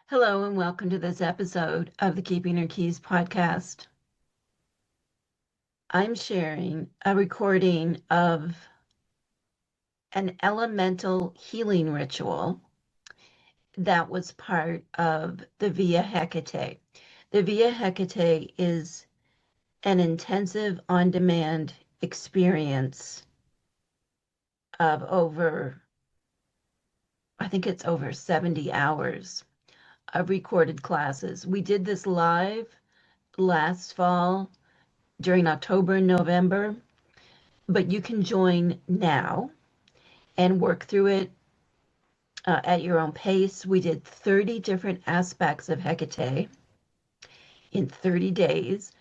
Hello and welcome to this episode of the Keeping Her Keys podcast. I'm sharing a recording of an elemental healing ritual that was part of the Via Hecate. The Via Hecate is an intensive on-demand experience of I think it's over 70 hours of recorded classes. We did this live last fall during October and November, but you can join now and work through it at your own pace. We did 30 different aspects of Hecate in 30 days,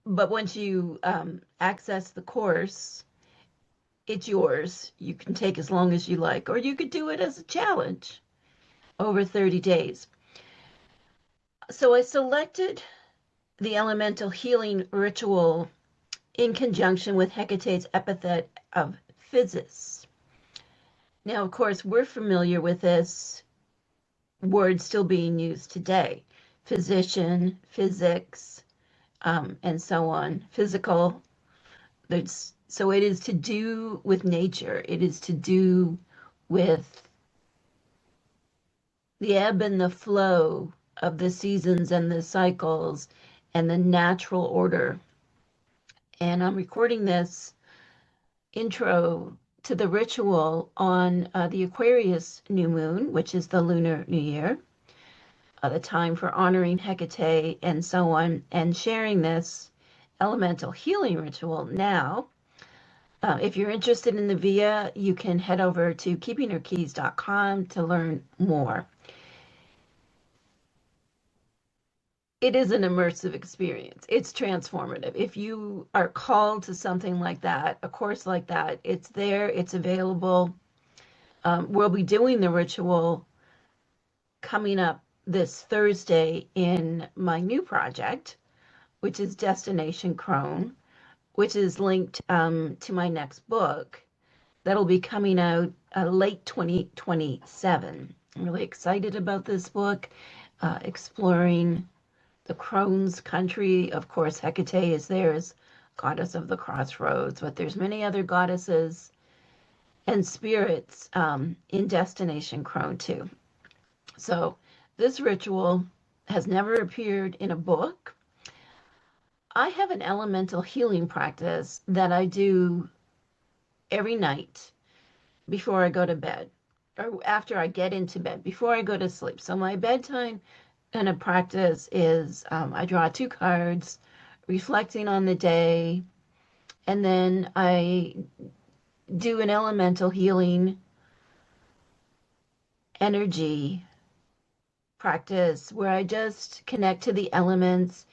but once you access the course, it's yours. You can take as long as you like, or you could do it as a challenge over 30 days. So I selected the elemental healing ritual in conjunction with Hecate's epithet of Physis. Now, of course, we're familiar with this word still being used today. Physician, physics, and so on. Physical. So it is to do with nature. It is to do with the ebb and the flow of the seasons and the cycles and the natural order. And I'm recording this intro to the ritual on the Aquarius new moon, which is the lunar new year, the time for honoring Hecate and so on, and sharing this elemental healing ritual now. If you're interested in the VIA, you can head over to keepingherkeys.com to learn more. It is an immersive experience. It's transformative. If you are called to something like that, a course like that, it's there, it's available. We'll be doing the ritual coming up this Thursday in my new project, which is Destination Crone, which is linked to my next book that'll be coming out late 2027. I'm really excited about this book, exploring the crone's country. Of course, Hecate is there as goddess of the crossroads, but there's many other goddesses and spirits in Destination Crone too. So this ritual has never appeared in a book. I have an elemental healing practice that I do every night before I go to bed, or after I get into bed, before I go to sleep. So my bedtime kind of practice is I draw 2 cards, reflecting on the day, and then I do an elemental healing energy practice where I just connect to the elements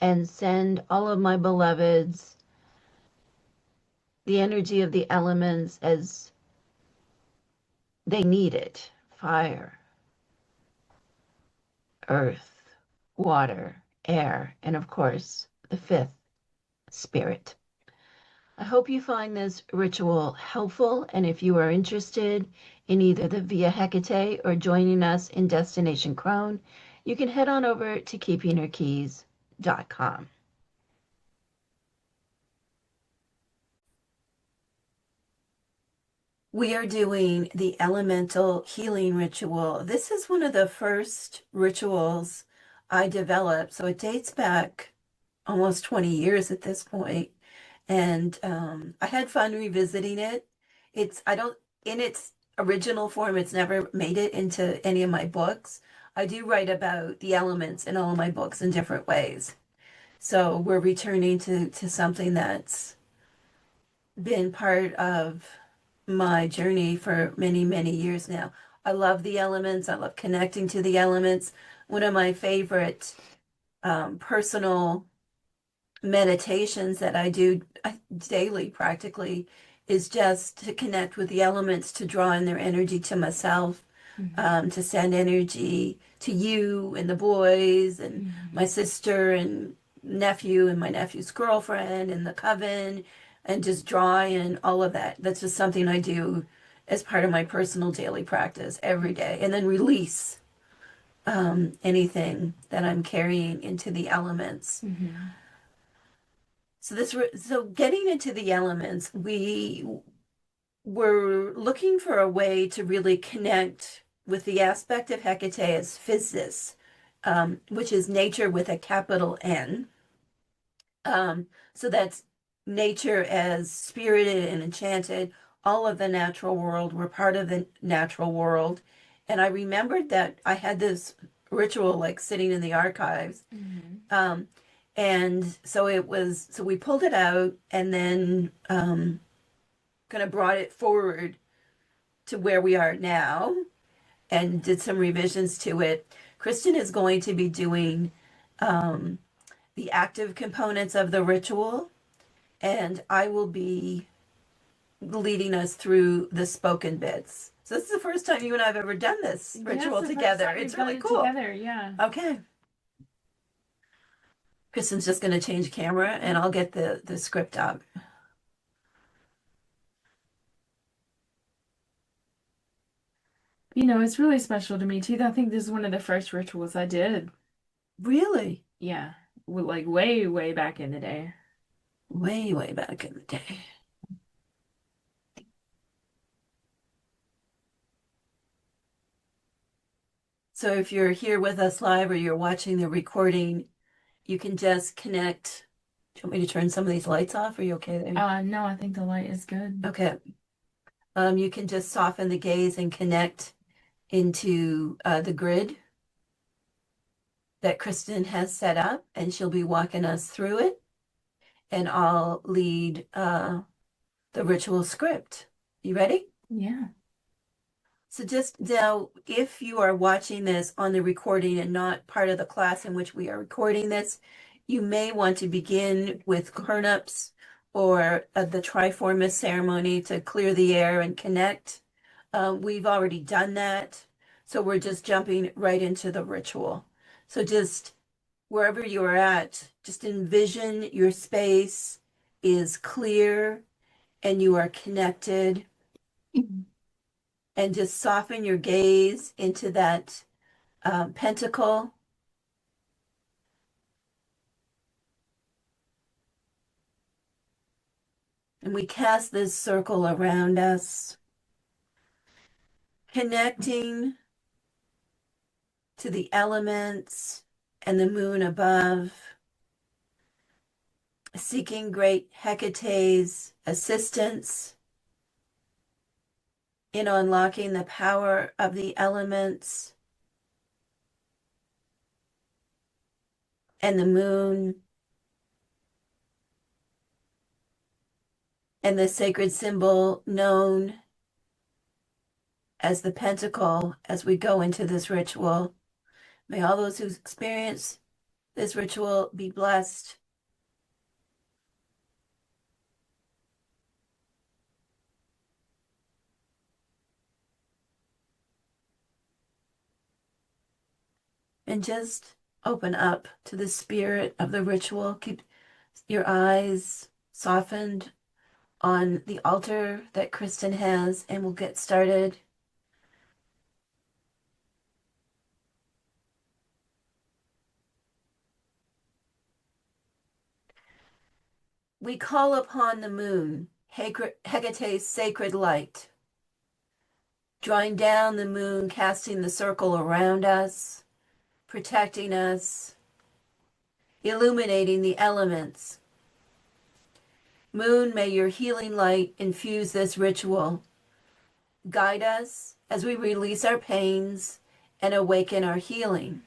and send all of my beloveds the energy of the elements as they need it. Fire, earth, water, air, and of course, the 5th, spirit. I hope you find this ritual helpful, and if you are interested in either the Via Hecate or joining us in Destination Crone, you can head on over to keepingherkeys.com. We are doing the elemental healing ritual. This is one of the first rituals I developed, so it dates back almost 20 years at this point. And I had fun revisiting it. In its original form, it's never made it into any of my books. I do write about the elements in all of my books in different ways. So we're returning to something that's been part of my journey for many, many years now. I love the elements. I love connecting to the elements. One of my favorite personal meditations that I do daily practically is just to connect with the elements, to draw in their energy to myself, to send energy to you and the boys and my sister and nephew and my nephew's girlfriend and the coven, and just draw in all of that. That's just something I do as part of my personal daily practice every day, and then release anything that I'm carrying into the elements. Hmm. So getting into the elements, we were looking for a way to really connect with the aspect of Hecate as Physis, which is nature with a capital N. So that's nature as spirited and enchanted. All of the natural world, we're part of the natural world. And I remembered that I had this ritual like sitting in the archives. Hmm. Um, and so so we pulled it out and then kind of brought it forward to where we are now and did some revisions to it. Kristen is going to be doing um, the active components of the ritual, and I will be leading us through the spoken bits. So this is the first time you and I have ever done this Yeah, it's ritual the first together. time we've It's done really it cool. together. Yeah. Okay. Kristen's just going to change camera and I'll get the script up. It's really special to me too. I think this is one of the first rituals I did. Really? Yeah. Like way, way back in the day. Way, way back in the day. So if you're here with us live or you're watching the recording, you can just connect. Do you want me to turn some of these lights off? Are you okay there? No, I think the light is good. Okay. You can just soften the gaze and connect into the grid that Kristen has set up, and she'll be walking us through it, and I'll lead the ritual script. You ready? Yeah. So just now, if you are watching this on the recording and not part of the class in which we are recording this, you may want to begin with turn-ups or the triformist ceremony to clear the air and connect. We've already done that, so we're just jumping right into the ritual. So just wherever you are at, just envision your space is clear and you are connected, and just soften your gaze into that pentacle. And we cast this circle around us, connecting to the elements and the moon above, seeking great Hecate's assistance in unlocking the power of the elements and the moon and the sacred symbol known as the pentacle as we go into this ritual. May all those who experience this ritual be blessed. And just open up to the spirit of the ritual. Keep your eyes softened on the altar that Kristen has, and we'll get started. We call upon the moon, Hecate's sacred light, drawing down the moon, casting the circle around us, protecting us, illuminating the elements. Moon, may your healing light infuse this ritual. Guide us as we release our pains and awaken our healing.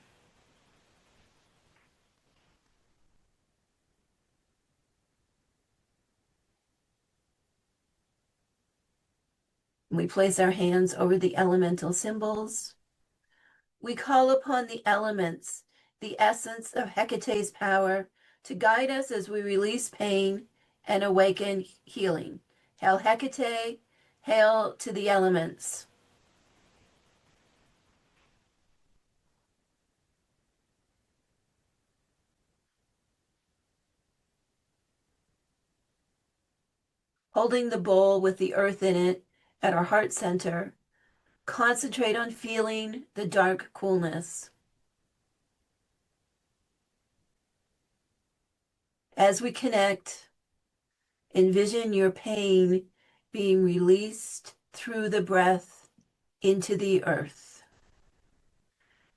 We place our hands over the elemental symbols. We call upon the elements, the essence of Hecate's power, to guide us as we release pain and awaken healing. Hail Hecate, hail to the elements. Holding the bowl with the earth in it at our heart center, concentrate on feeling the dark coolness. As we connect, envision your pain being released through the breath into the earth.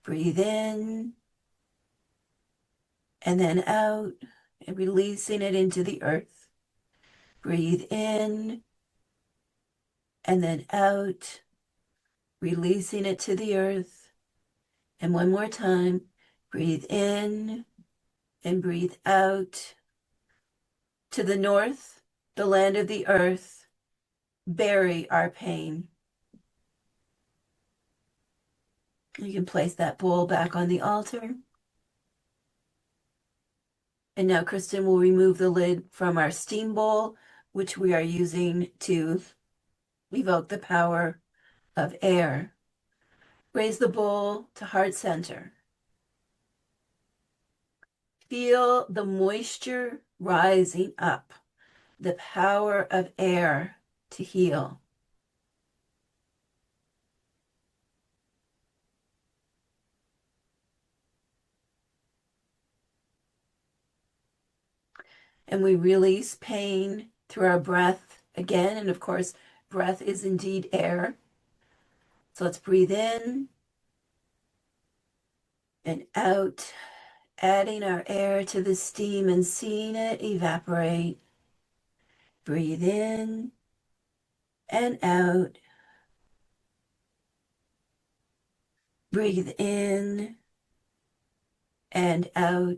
Breathe in and then out and releasing it into the earth. Breathe in and then out, releasing it to the earth. And one more time, breathe in and breathe out. To the north, the land of the earth, bury our pain. You can place that bowl back on the altar. And now Kristen will remove the lid from our steam bowl, which we are using to evoke the power of air. Raise the bowl to heart center. Feel the moisture rising up, the power of air to heal. And we release pain through our breath again. And of course, breath is indeed air. So let's breathe in and out, adding our air to the steam and seeing it evaporate. Breathe in and out. Breathe in and out.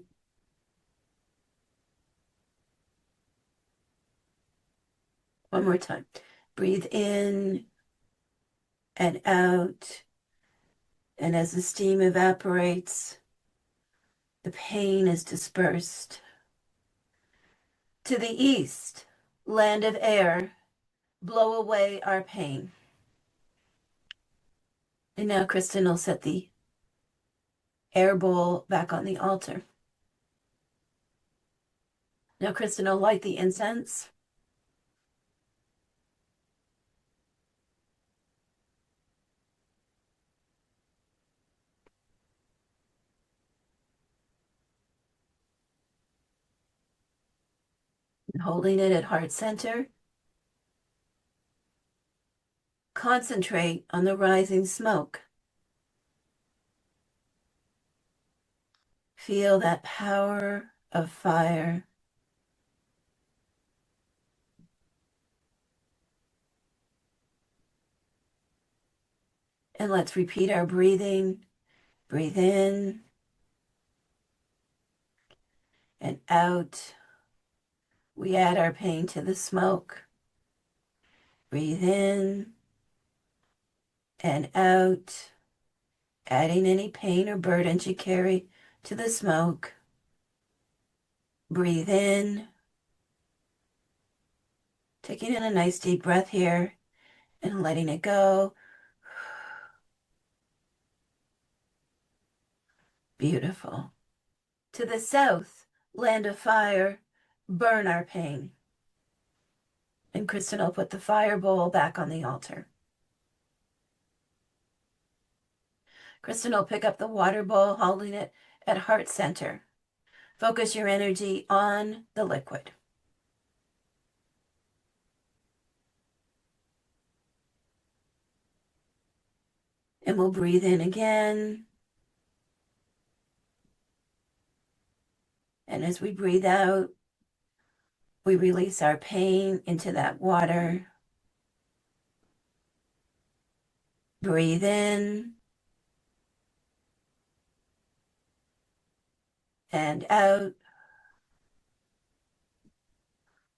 One more time. Breathe in and out. And as the steam evaporates, the pain is dispersed. To the east, land of air, blow away our pain. And now Kristen will set the air bowl back on the altar. Now Kristen will light the incense. And holding it at heart center, concentrate on the rising smoke. Feel that power of fire. And let's repeat our breathing. Breathe in and out. We add our pain to the smoke. Breathe in and out, adding any pain or burdens you carry to the smoke. Breathe in, taking in a nice deep breath here and letting it go. Beautiful. To the south, land of fire, burn our pain. And Kristen will put the fire bowl back on the altar. Kristen will pick up the water bowl, holding it at heart center. Focus your energy on the liquid. And we'll breathe in again. And as we breathe out, we release our pain into that water. Breathe in and out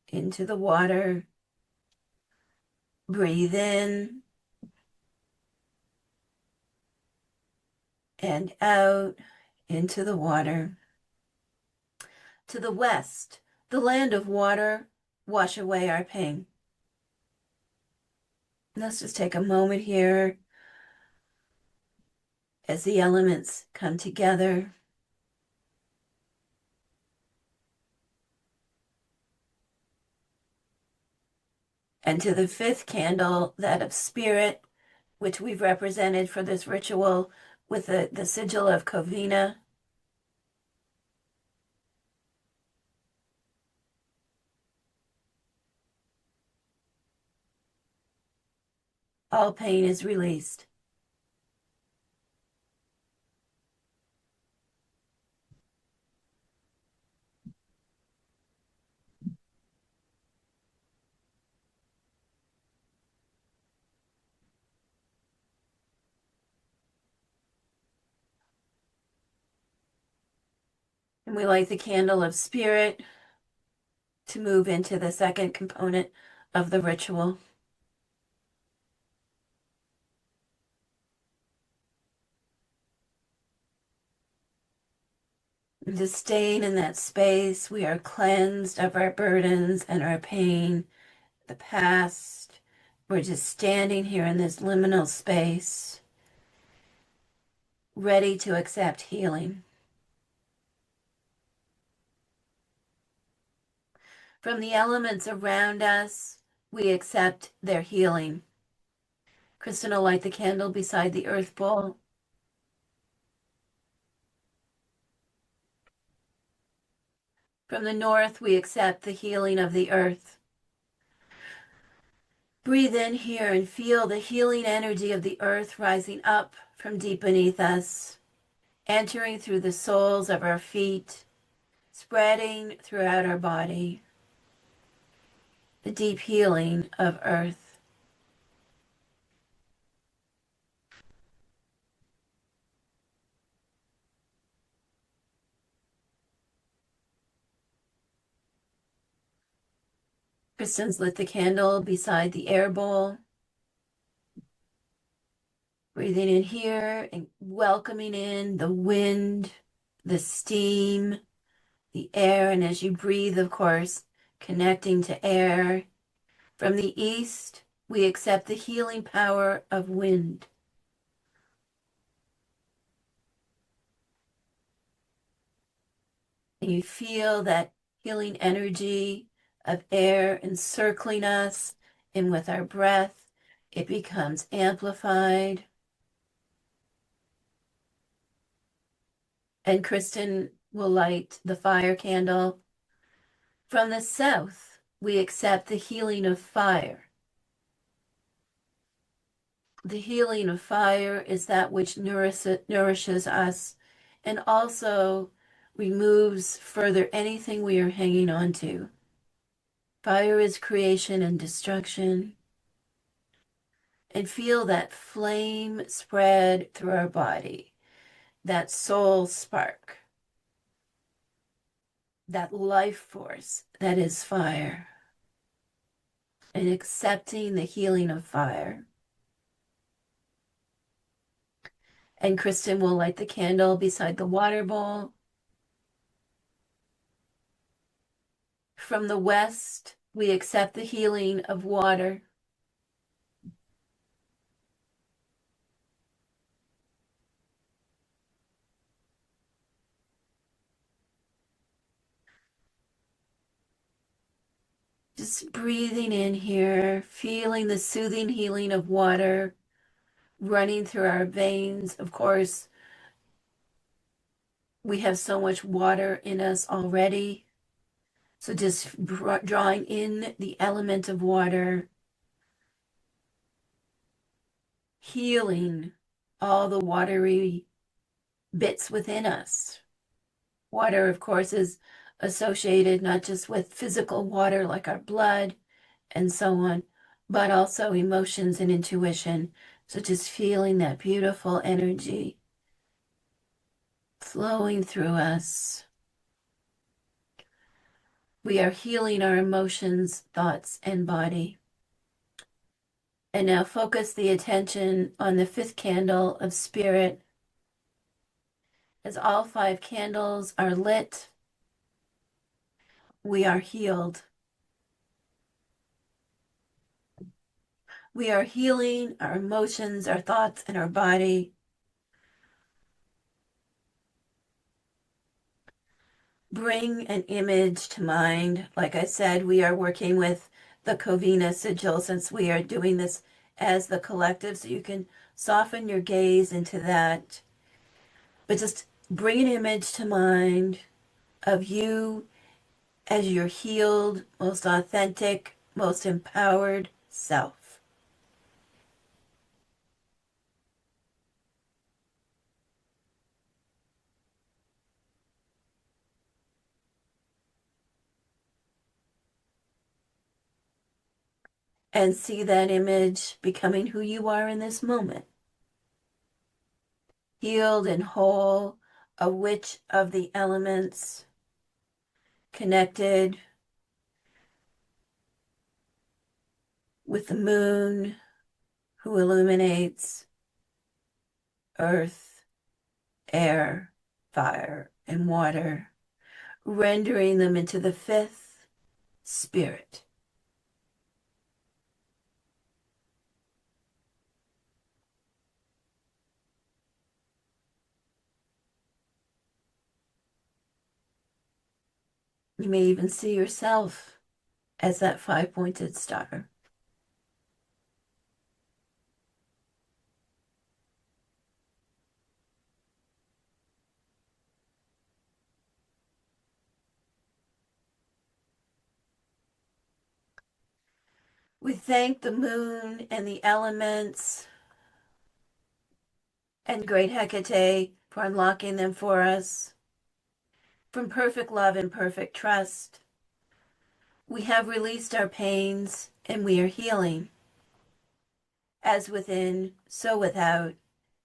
into the water. Breathe in and out into the water. To the west, the land of water, wash away our pain. Let's just take a moment here as the elements come together. And to the fifth candle, that of spirit, which we've represented for this ritual with the sigil of Covina. all pain is released. And we light the candle of spirit to move into the second component of the ritual. And just staying in that space, we are cleansed of our burdens and our pain, the past. We're just standing here in this liminal space, ready to accept healing. From the elements around us, we accept their healing. Kristen will light the candle beside the earth bowl. From the north, we accept the healing of the earth. Breathe in here and feel the healing energy of the earth rising up from deep beneath us, entering through the soles of our feet, spreading throughout our body. The deep healing of earth. Kristen's lit the candle beside the air bowl. Breathing in here and welcoming in the wind, the steam, the air. And as you breathe, of course, connecting to air. From the east, we accept the healing power of wind. And you feel that healing energy of air encircling us, and with our breath, it becomes amplified. And Kristen will light the fire candle. From the south, we accept the healing of fire. The healing of fire is that which nourishes us and also removes further anything we are hanging on to. Fire is creation and destruction. And feel that flame spread through our body, that soul spark, that life force that is fire, and accepting the healing of fire. And Kristen will light the candle beside the water bowl. From the west, we accept the healing of water. Just breathing in here, feeling the soothing healing of water running through our veins. Of course, we have so much water in us already. So just drawing in the element of water, healing all the watery bits within us. Water, of course, is associated not just with physical water like our blood and so on, but also emotions and intuition. So just feeling that beautiful energy flowing through us. We are healing our emotions, thoughts, and body. And now focus the attention on the fifth candle of spirit. As all 5 candles are lit, we are healed. We are healing our emotions, our thoughts, and our body. Bring an image to mind. Like I said, we are working with the Covina sigil since we are doing this as the collective, so you can soften your gaze into that. But just bring an image to mind of you as your healed, most authentic, most empowered self. and see that image becoming who you are in this moment. Healed and whole, a witch of the elements, connected with the moon, who illuminates earth, air, fire, and water, rendering them into the fifth spirit. You may even see yourself as that five-pointed star. We thank the moon and the elements and great Hecate for unlocking them for us. From perfect love and perfect trust, we have released our pains and we are healing. As within, so without,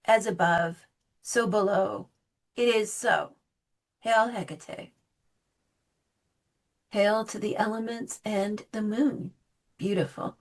as above, so below. It is so. Hail Hecate. Hail to the elements and the moon. Beautiful.